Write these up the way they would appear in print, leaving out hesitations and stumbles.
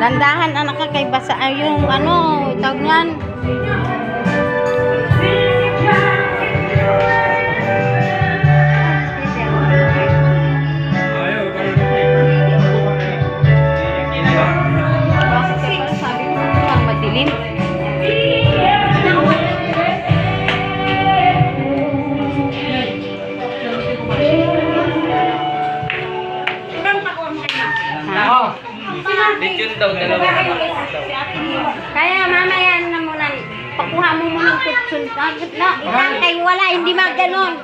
Landahan anak ka kay basa yung ano, tawag niyan. Sabi ko lang madilim. Lechon daw, dalawa. Kaya mamaya na muna, pakuha mo muna ng kutsun. No, itangkay wala, hindi maganon.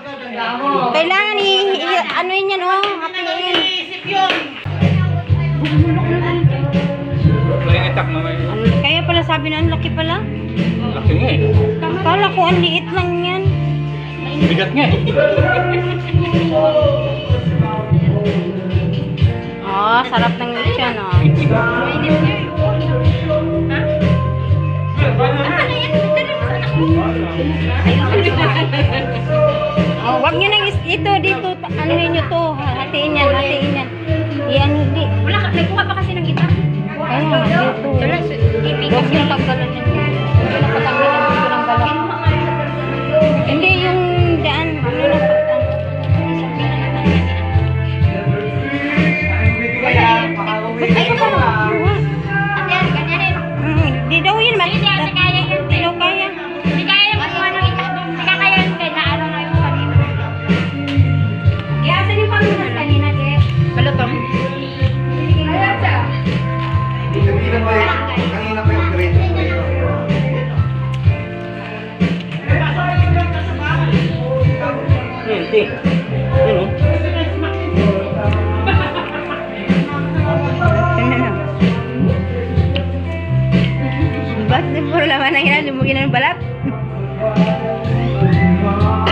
Kailangan ano yun yan, oh, hatiin. Itak na may... Kaya pala sabi na, ang laki pala. Laki nga eh. Kala ko, ang liit lang yan. Bigat nga eh. Oh, sarap ng lechon, oh. Oh, wag nyo nang ito dito, ano nyo to, hatiin yan, hatiin yan. Yan, hindi. Wala ka, may kuha pa kasi ng gitna. Kaya nga, dito. Wag yung tanggalan yan. Hindi na patanggalan dito ng balak. Hindi yung daan, ano na patang. Ay, ko pa nakuha. Ate, ano, ganyan eh. Di daw yun, Hindi ate kaya yun. Di daw kaya. Hindi kaya yung kuha ng gitna. Hindi ka kaya yung kaya ano na yung kanina. Kaya asan yung paminas kanina, Che? Balutong. Kanina pa yung grade. Hindi. Ano? Ba't di puro laman ang ina, lumugin ng balat?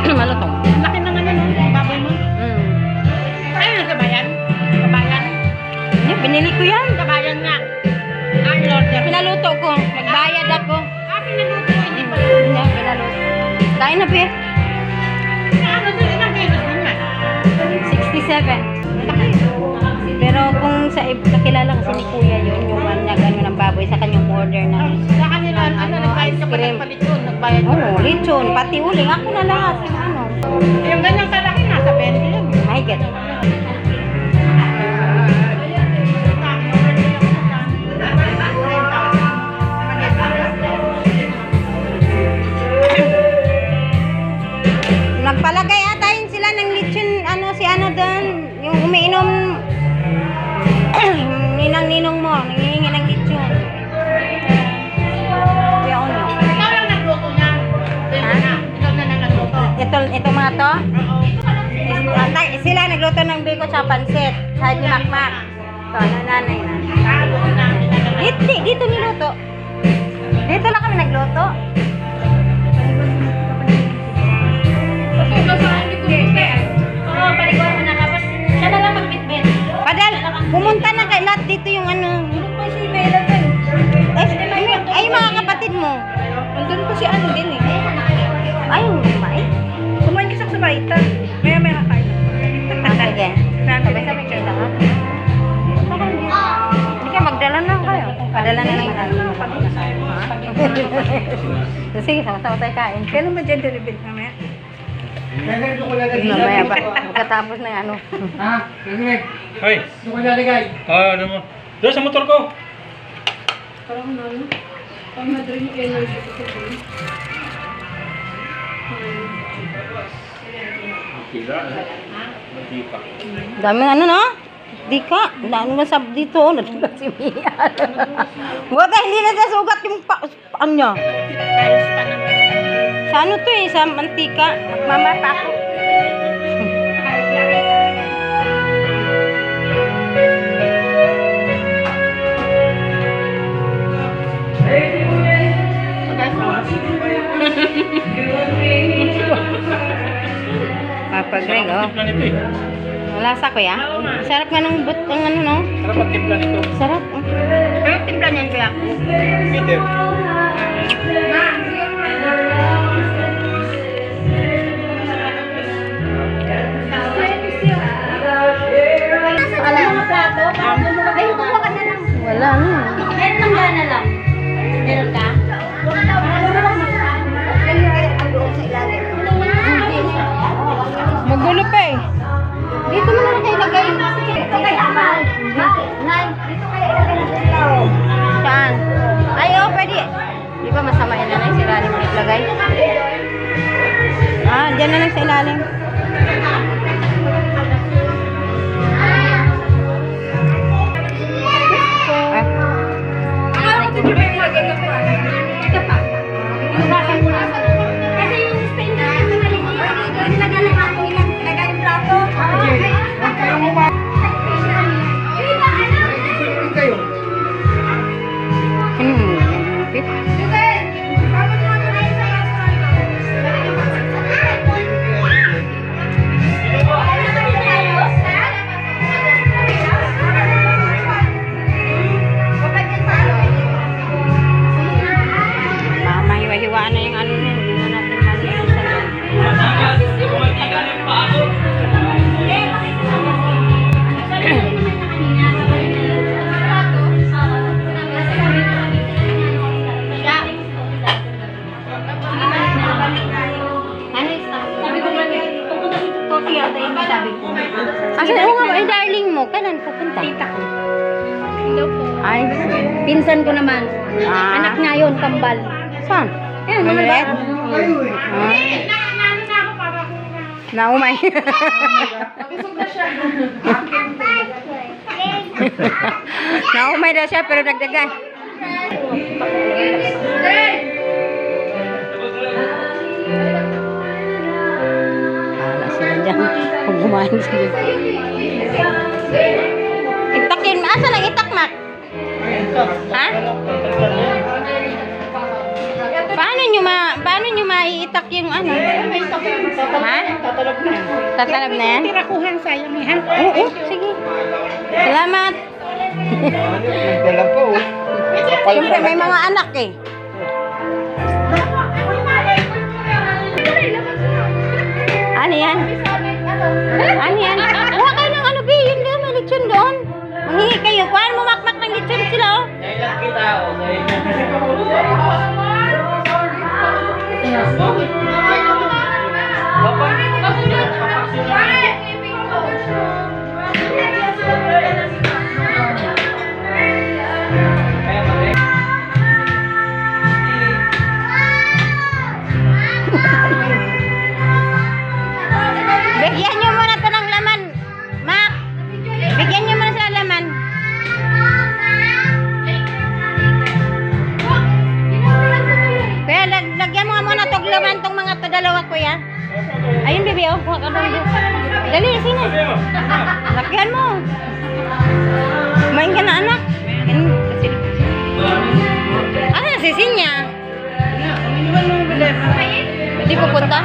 Malutong. Laki ng ano, baboy mo. Ano yung kabayan? Kabayan? Binili ko yan. Kabayan nga. Ang order. Pinaluto ko. Nagbayad ako. Pinaluto, hindi pa. Hindi, pinaluto. Kain na, Pe. Ano doon, ilang kilos mo nga? 67. Pero kung sa kakilala kasi ni Kuya yun, yung nag-ano ng baboy, sa kanyang order na Sa kanila, ano, nagbayad ka pa ice cream. ng palitson. Nagbayad ka Oo, lechon, pati uling. Ako na lahat. Yung ano. Yung ganyang kalaki, nasa 20 lang. My God. Nagpalagay ata yun sila ng lechon, ano, si ano doon, yung umiinom, ninang-ninong mo, nangihingi ng lechon. Kuya Onyo. Ikaw lang nagluto niya. Ha? Ikaw na lang nagluto. Ito mga to, Oo. sila nagluto ng biko sa pansit, sa ni Makmak. Ito, nanay na. Nakaluto na. Dito niluto. Dito lang kami nagluto. Oo, paliguan mo na. Tapos, siya na lang magbitbit. Padal, pumunta na kay lahat dito yung ano. Ay, mga kapatid mo. Nandun pa si ano din eh. Ay, may. Kumain ka sa baita. Maya kakain. Sige. Sabay-sabay kayo lang, ha? Hindi ka, magdala na kayo. Padala na lang tayo. Sige, sama-sama tayo kain. Kailan ba dyan delivery mamaya? Mamaya pa. Pagkatapos ng ano. Ha? Kagimik. Hoy. Doon ko naligay. Ano mo? Doon sa motor ko. Parang ano? Pag madrin yung energy ko sa Dami ano, no? Di ka. Dami mo sab dito. Nagsugat si Mia. Buta, hindi na siya sugat yung paan niya. Sa ano to eh, sa mantika. Nagmamata ako. Papa Greg, oh. Timpla nito eh. Malasa ko ya. Sarap nga ng but, ang ano, no? Sarap ang timpla nito. Sarap. Oh. Pero timpla niyan kaya. Peter. Ano yung plato? Ay, kumuha ka na lang. Wala na. ilalim. Kasi yung Spain na yung maliit, nilagay ako ilang nilagay yung plato. Huwag kayong umap. Kayo. Pit. Mahiwa-hiwaan na yung ano na yun. Hindi na natin malimutan. Asan? Oo nga, darling mo. Kailan pupunta? Tita ko. Hello po. Ay, Pinsan ko naman. Ah. Anak niya yun, kambal. saan? Ayun, mga Maliit? bata. Kayo eh. Naumay. Naumay daw siya pero dagdagan. Wala sila dyan. Kung kumain sila. Itakin. Asa lang itak, Mac? Ha? Paano nyo maiitak yung ano? Ha? Tatalab na yan? Tirakuhan sayang yan. Oo, sige. Salamat. Dala po. Siyempre may mga anak eh. Ano yan? Ano yan? Huwag kayo ng ano, B. Yun doon, may lechon doon. Manghingi kayo. Kuhaan mo makmak ng lechon sila, oh. Bigyan nyo muna ito ng laman. Mac, bigyan nyo muna sila laman. Kuya, lagyan mo nga muna itong laman itong mga to dalawa, kuya. Ayun, baby, oh. Kuha ka doon. Dali, sino? Lagyan mo. Kumain ka na, anak. Ano na sisin niya? Hindi pupunta?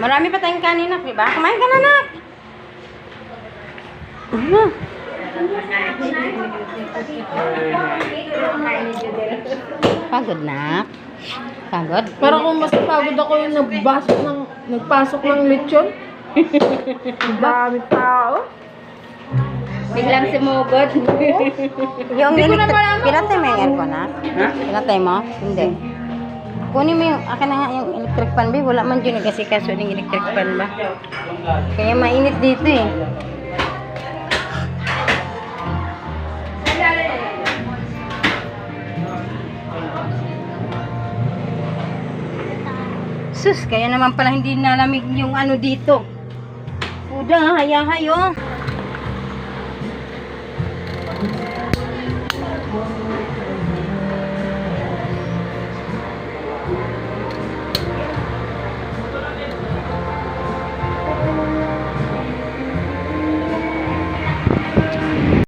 Marami pa tayong kanin, nak, di ba? Kumain ka na, nak. Ano? Pagod, nak. Pagod? Parang kung mas pagod ako yung nagpasok ng lechon. Ang dami tao. Biglang sumugod. Yung Hindi ko na malaman pinatay mo yung aircon, nak? Ha? Pinatay mo? Hindi. Kunin mo yung, akin na nga yung electric fan, ba? Wala man dyan kasi kaso ng electric fan ba? Kaya mainit dito eh. Sus, kaya naman pala hindi nalamig yung ano dito. Uda, hayahay oh.